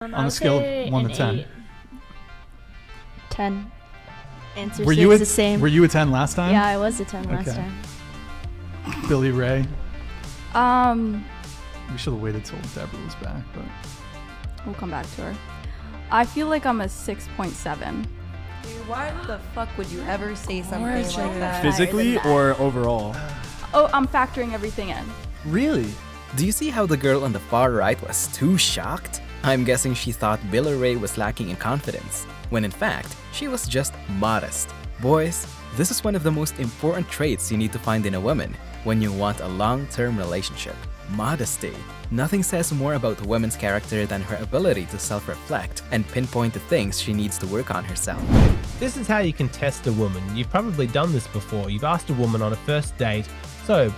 On a scale of 1 to 10. 10. Answer Were stays the same. Were you a 10 last time? Yeah, I was a 10 last Okay. time. Billy Ray. Um, We should have waited till Deborah was back, but We'll come back to her. I feel like I'm a 6.7. Dude, why the fuck would you ever say something like that? Physically or overall? Oh, I'm factoring everything in. Really? Do you see how the girl on the far right was too shocked? I'm guessing she thought Billy Ray was lacking in confidence, when in fact, she was just modest. Boys, this is one of the most important traits you need to find in a woman when you want a long-term relationship. Modesty. Nothing says more about a woman's character than her ability to self-reflect and pinpoint the things she needs to work on herself. This is how you can test a woman. You've probably done this before. You've asked a woman on a first date, so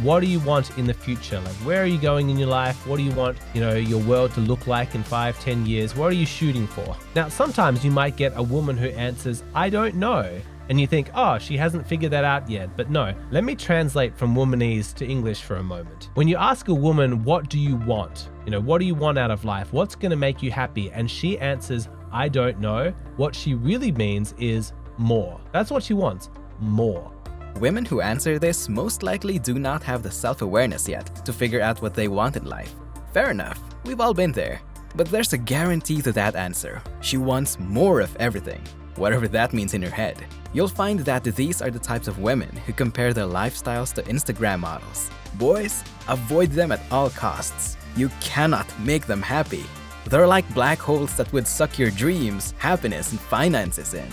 what do you want in the future? Like, where are you going in your life? What do you want, your world to look like in 5-10 years? What are you shooting for? Now, sometimes you might get a woman who answers, I don't know. And you think, oh, she hasn't figured that out yet. But no, let me translate from womanese to English for a moment. When you ask a woman, what do you want? What do you want out of life? What's going to make you happy? And she answers, I don't know. What she really means is more. That's what she wants, more. Women who answer this most likely do not have the self-awareness yet to figure out what they want in life. Fair enough, we've all been there. But there's a guarantee to that answer. She wants more of everything, whatever that means in her head. You'll find that these are the types of women who compare their lifestyles to Instagram models. Boys, avoid them at all costs. You cannot make them happy. They're like black holes that would suck your dreams, happiness, and finances in.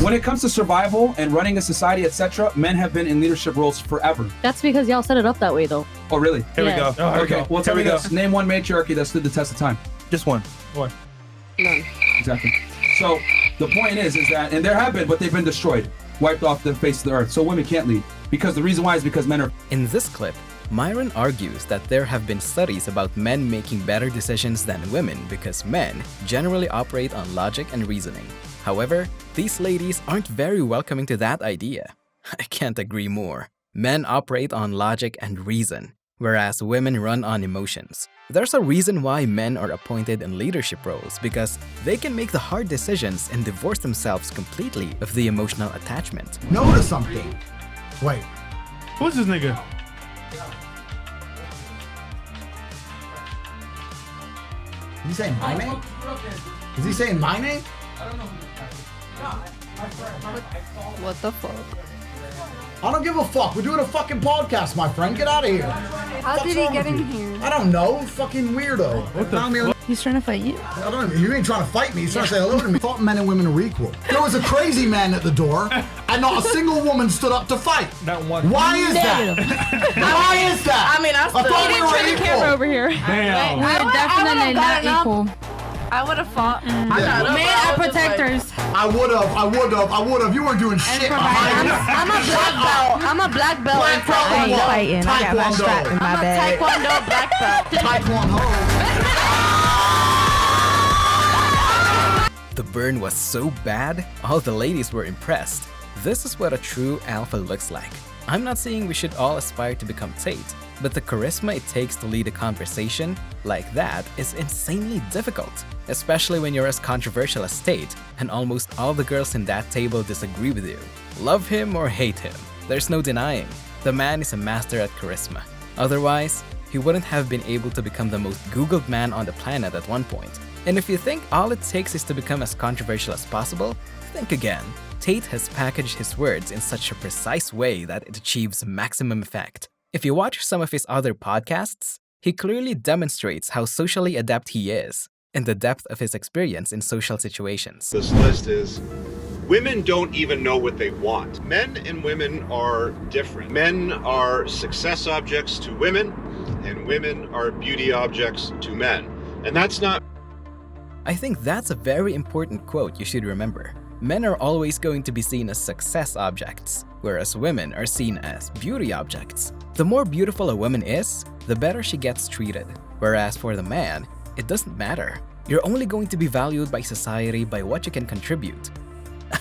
When it comes to survival and running a society, etc., men have been in leadership roles forever. That's because y'all set it up that way, though. Oh, really? Here we go. Oh, Okay, well, tell me this. Name one matriarchy that stood the test of time. Just one. None. Exactly. So the point is that, and there have been, but they've been destroyed, wiped off the face of the earth. So women can't lead. Because the reason why is because men are... In this clip, Myron argues that there have been studies about men making better decisions than women because men generally operate on logic and reasoning. However, these ladies aren't very welcoming to that idea. I can't agree more. Men operate on logic and reason, whereas women run on emotions. There's a reason why men are appointed in leadership roles because they can make the hard decisions and divorce themselves completely of the emotional attachment. Notice something. Wait. Who's this nigga? Is he saying my name? Is he saying my name? What the fuck? I don't give a fuck. We're doing a fucking podcast, my friend. Get out of here. How did he get in here? I don't know. Fucking weirdo. What the He's trying to fight you. I don't know. You ain't trying to fight me. He's trying to say hello to me. I thought men and women are equal. There was a crazy man at the door, and not a single woman stood up to fight. Not one. Why is that? Why is that? I mean, I thought we were equal. Over here. Damn. We're definitely not equal. I would have fought. Yeah. Men are protectors. I would have. You weren't doing shit behind me. I'm a black belt. I'm a black belt. Black belt in what? fighting. I got my strap in my bag. Taekwondo black belt. Taekwondo. The burn was so bad, all the ladies were impressed. This is what a true alpha looks like. I'm not saying we should all aspire to become Tate, but the charisma it takes to lead a conversation like that is insanely difficult, especially when you're as controversial as Tate and almost all the girls in that table disagree with you. Love him or hate him, there's no denying. The man is a master at charisma. Otherwise, he wouldn't have been able to become the most Googled man on the planet at one point. And if you think all it takes is to become as controversial as possible, think again. Tate has packaged his words in such a precise way that it achieves maximum effect. If you watch some of his other podcasts, he clearly demonstrates how socially adept he is and the depth of his experience in social situations. This list is women don't even know what they want. Men and women are different. Men are success objects to women, and women are beauty objects to men. And that's not... I think that's a very important quote you should remember. Men are always going to be seen as success objects, whereas women are seen as beauty objects. The more beautiful a woman is, the better she gets treated. Whereas for the man, it doesn't matter. You're only going to be valued by society by what you can contribute.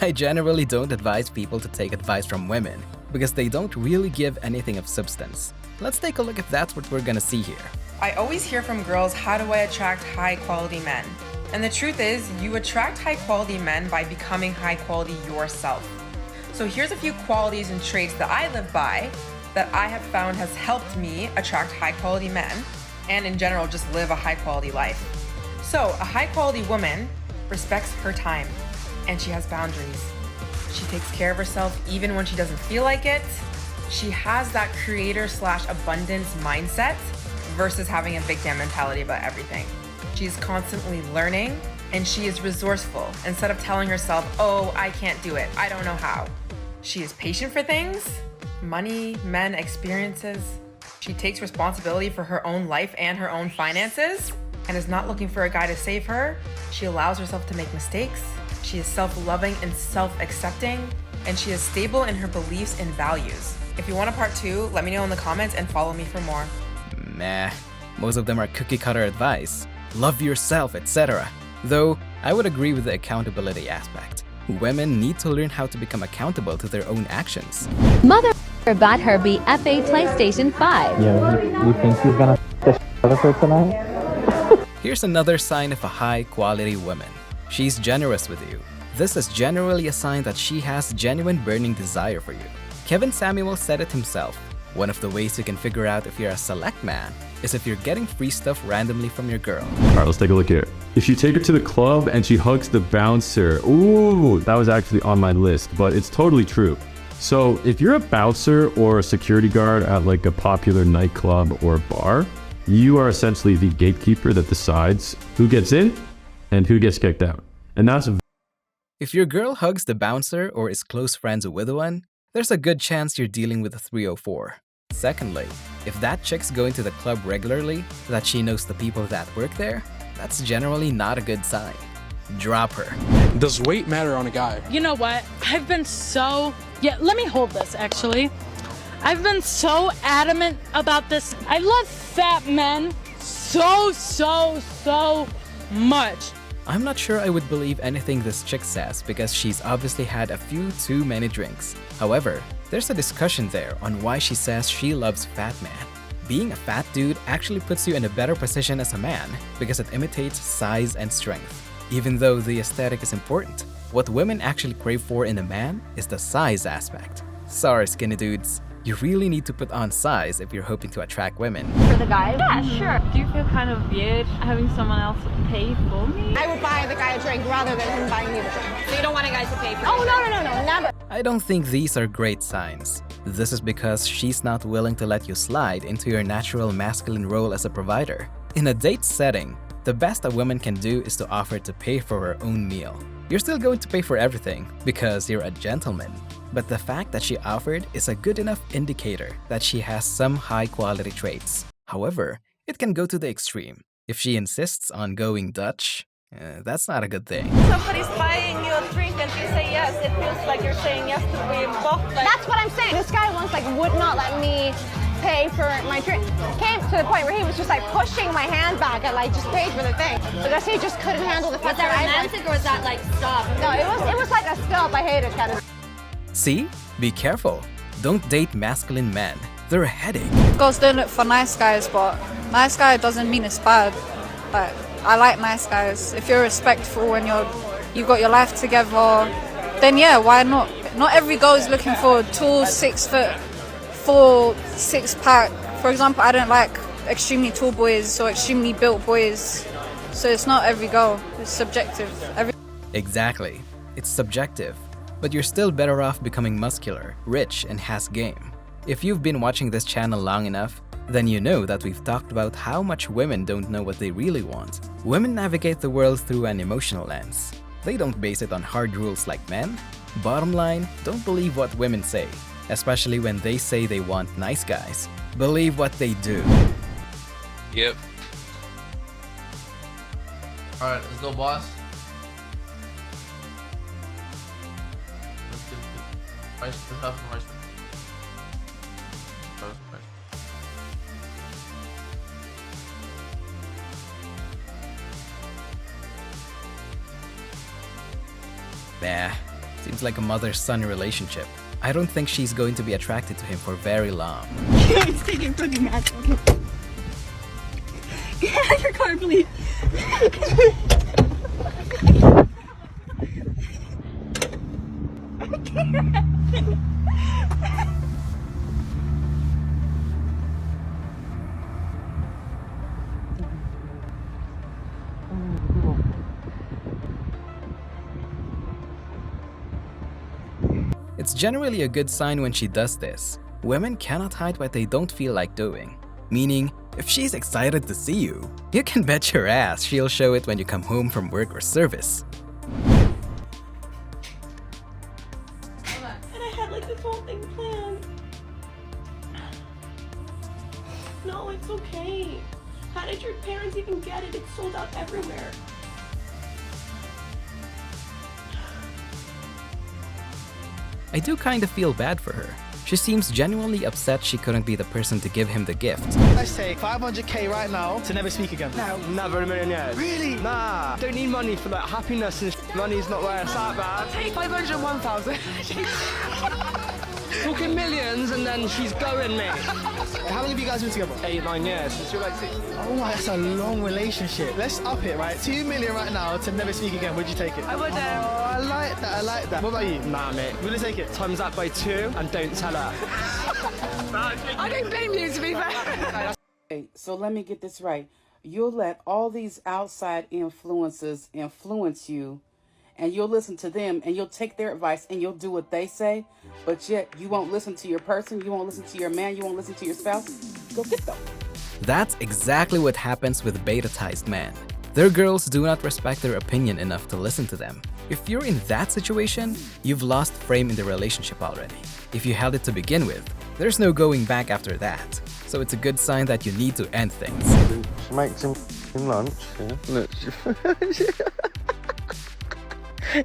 I generally don't advise people to take advice from women because they don't really give anything of substance. Let's take a look if that's what we're gonna see here. I always hear from girls, how do I attract high quality men? And the truth is, you attract high quality men by becoming high quality yourself. So here's a few qualities and traits that I live by that I have found has helped me attract high quality men and in general just live a high quality life. So a high quality woman respects her time and she has boundaries. She takes care of herself even when she doesn't feel like it. She has that creator/abundance mindset versus having a victim mentality about everything. She's constantly learning and she is resourceful instead of telling herself, oh, I can't do it, I don't know how. She is patient for things, money, men, experiences. She takes responsibility for her own life and her own finances and is not looking for a guy to save her. She allows herself to make mistakes. She is self-loving and self-accepting, and she is stable in her beliefs and values. If you want a part 2, let me know in the comments and follow me for more. Meh, most of them are cookie-cutter advice. Love yourself, etc. Though, I would agree with the accountability aspect. Women need to learn how to become accountable to their own actions. Mother bought her BFA PlayStation 5. Yeah, you think he's gonna f*** the shit out of her tonight? Here's another sign of a high-quality woman. She's generous with you. This is generally a sign that she has genuine burning desire for you. Kevin Samuel said it himself. One of the ways you can figure out if you're a select man is if you're getting free stuff randomly from your girl. Alright, let's take a look here. If you take her to the club and she hugs the bouncer, ooh, that was actually on my list, but it's totally true. So if you're a bouncer or a security guard at like a popular nightclub or bar, you are essentially the gatekeeper that decides who gets in and who gets kicked out. And that's if your girl hugs the bouncer or is close friends with one, there's a good chance you're dealing with a 304. Secondly, if that chick's going to the club regularly, that she knows the people that work there, that's generally not a good sign. Drop her. Does weight matter on a guy? You know what? I've been so... Yeah, let me hold this, actually. I've been so adamant about this. I love fat men so much. I'm not sure I would believe anything this chick says because she's obviously had a few too many drinks. However, there's a discussion there on why she says she loves fat men. Being a fat dude actually puts you in a better position as a man because it imitates size and strength. Even though the aesthetic is important, what women actually crave for in a man is the size aspect. Sorry, skinny dudes. You really need to put on size if you're hoping to attract women. For the guy? Yeah, sure. Do you feel kind of weird having someone else pay for me? I would buy the guy a drink rather than him buying me the drink. So you don't want a guy to pay for you? Oh, no, never. I don't think these are great signs. This is because she's not willing to let you slide into your natural masculine role as a provider. In a date setting, the best a woman can do is to offer to pay for her own meal. You're still going to pay for everything because you're a gentleman. But the fact that she offered is a good enough indicator that she has some high-quality traits. However, it can go to the extreme. If she insists on going Dutch, that's not a good thing. Somebody's buying you a drink and you say yes, it feels like you're saying yes to being both. That's what I'm saying. This guy once would not let me pay for my drink. Came to the point where he was just pushing my hand back and just paid for the thing because he just couldn't handle the fact that romantic or was that stop? No, it was like a stop. I hate it kind of. See? Be careful. Don't date masculine men. They're a headache. Girls don't look for nice guys, but nice guy doesn't mean it's bad. Like, I like nice guys. If you're respectful and you've got your life together, then yeah, why not? Not every girl is looking for a tall, 6'4", 6-pack. For example, I don't like extremely tall boys or extremely built boys. So it's not every girl. It's subjective. Exactly. It's subjective. But you're still better off becoming muscular, rich, and has game. If you've been watching this channel long enough, then you know that we've talked about how much women don't know what they really want. Women navigate the world through an emotional lens. They don't base it on hard rules like men. Bottom line, don't believe what women say, especially when they say they want nice guys. Believe what they do. Yep. Alright, let's go, boss. Let's have some rice. Nah, seems like a mother-son relationship. I don't think she's going to be attracted to him for very long. He's taking fucking mask. Get out of your car, please. It's generally a good sign when she does this. Women cannot hide what they don't feel like doing. Meaning, if she's excited to see you, you can bet your ass she'll show it when you come home from work or service. And I had like this whole thing planned. No, it's okay. How did your parents even get it? It's sold out everywhere. I do kind of feel bad for her. She seems genuinely upset she couldn't be the person to give him the gift. Let's take 500k right now to never speak again. No, never in a million years. Really? Nah, don't need money for that happiness and money's not where it's at, man. Take 501,000. Talking millions and then she's going, mate. How long have you guys been together? 8, 9 years. Since you're like 6. Oh my, that's a long relationship. Let's up it, right? 2 million right now to never speak again. Would you take it? I would. Oh, I like that. I like that. What about you? Nah, mate. We're gonna take it. Times that by 2 and don't tell her. I don't blame you, to be fair. Okay, so let me get this right. You'll let all these outside influences influence you, and you'll listen to them, and you'll take their advice, and you'll do what they say, but yet you won't listen to your person, you won't listen to your man, you won't listen to your spouse. Go get them. That's exactly what happens with beta-tized men. Their girls do not respect their opinion enough to listen to them. If you're in that situation, you've lost frame in the relationship already. If you held it to begin with, there's no going back after that. So it's a good sign that you need to end things. She makes him lunch, yeah? Look,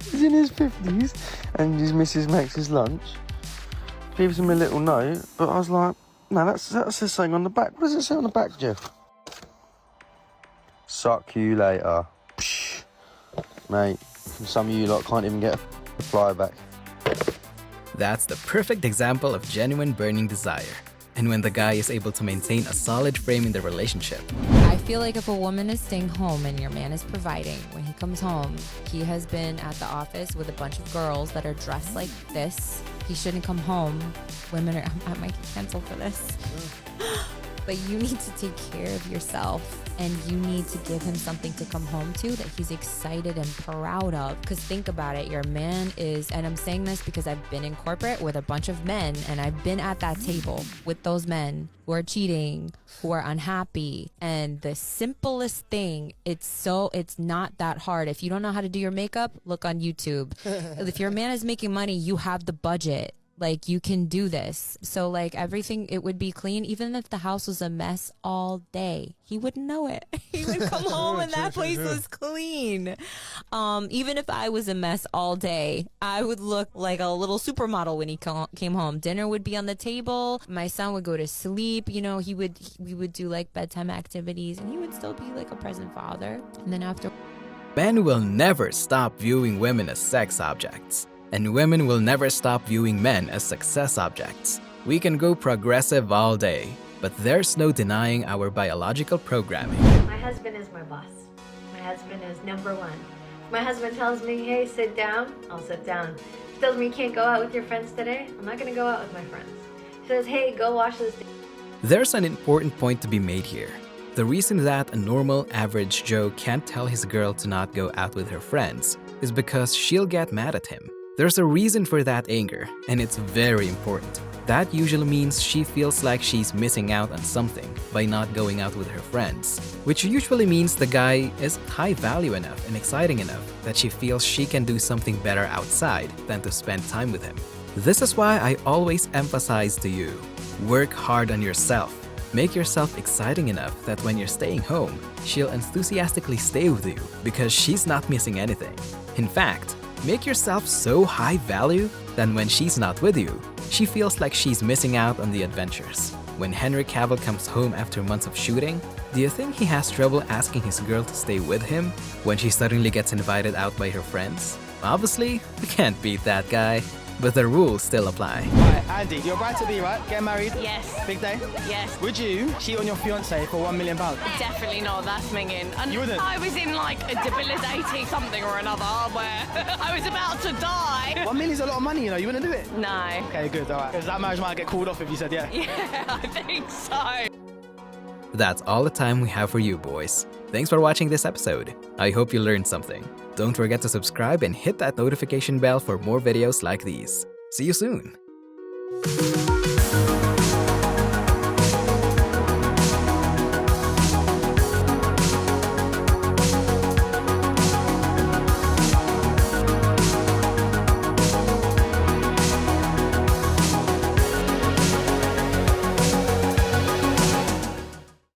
he's in his 50s and his missus makes his lunch. Gives him a little note, but I was like, no, that says something on the back. What does it say on the back, Jeff? Suck you later. Psh. Mate, some of you lot can't even get a fly back. That's the perfect example of genuine burning desire. And when the guy is able to maintain a solid frame in the relationship. I feel like if a woman is staying home and your man is providing, when he comes home, he has been at the office with a bunch of girls that are dressed like this. He shouldn't come home. Women are, I might get canceled for this. But you need to take care of yourself and you need to give him something to come home to that he's excited and proud of. Because think about it, your man is, and I'm saying this because I've been in corporate with a bunch of men and I've been at that table with those men who are cheating, who are unhappy. And the simplest thing, it's not that hard. If you don't know how to do your makeup, look on YouTube. If your man is making money, you have the budget. Like, you can do this. So, like, everything, it would be clean. Even if the house was a mess all day, he wouldn't know it. He would come home and that place was clean. Even if I was a mess all day, I would look like a little supermodel when he came home. Dinner would be on the table. My son would go to sleep. You know, we would do, like, bedtime activities, and he would still be, like, a present father. And then after... Men will never stop viewing women as sex objects. And women will never stop viewing men as success objects. We can go progressive all day, but there's no denying our biological programming. My husband is my boss. My husband is number one. If my husband tells me, hey, sit down, I'll sit down. If he tells me you can't go out with your friends today, I'm not gonna go out with my friends. He says, hey, go wash this. There's an important point to be made here. The reason that a normal, average Joe can't tell his girl to not go out with her friends is because she'll get mad at him. There's a reason for that anger, and it's very important. That usually means she feels like she's missing out on something by not going out with her friends, which usually means the guy is high value enough and exciting enough that she feels she can do something better outside than to spend time with him. This is why I always emphasize to you, work hard on yourself. Make yourself exciting enough that when you're staying home, she'll enthusiastically stay with you because she's not missing anything. In fact, make yourself so high value that when she's not with you, she feels like she's missing out on the adventures. When Henry Cavill comes home after months of shooting, do you think he has trouble asking his girl to stay with him when she suddenly gets invited out by her friends? Obviously, we can't beat that guy, but the rules still apply. Right, Andy, you're about to be, right? Get married? Yes. Big day? Yes. Would you cheat on your fiancé for £1 million? Definitely not, that's minging. And You wouldn't? I was in like a debilitating something or another where I was about to die. £1 million's a lot of money, you know, you wouldn't do it? No. Okay, good, alright. Because that marriage might get called off if you said yeah. Yeah, I think so. That's all the time we have for you, boys. Thanks for watching this episode. I hope you learned something. Don't forget to subscribe and hit that notification bell for more videos like these. See you soon!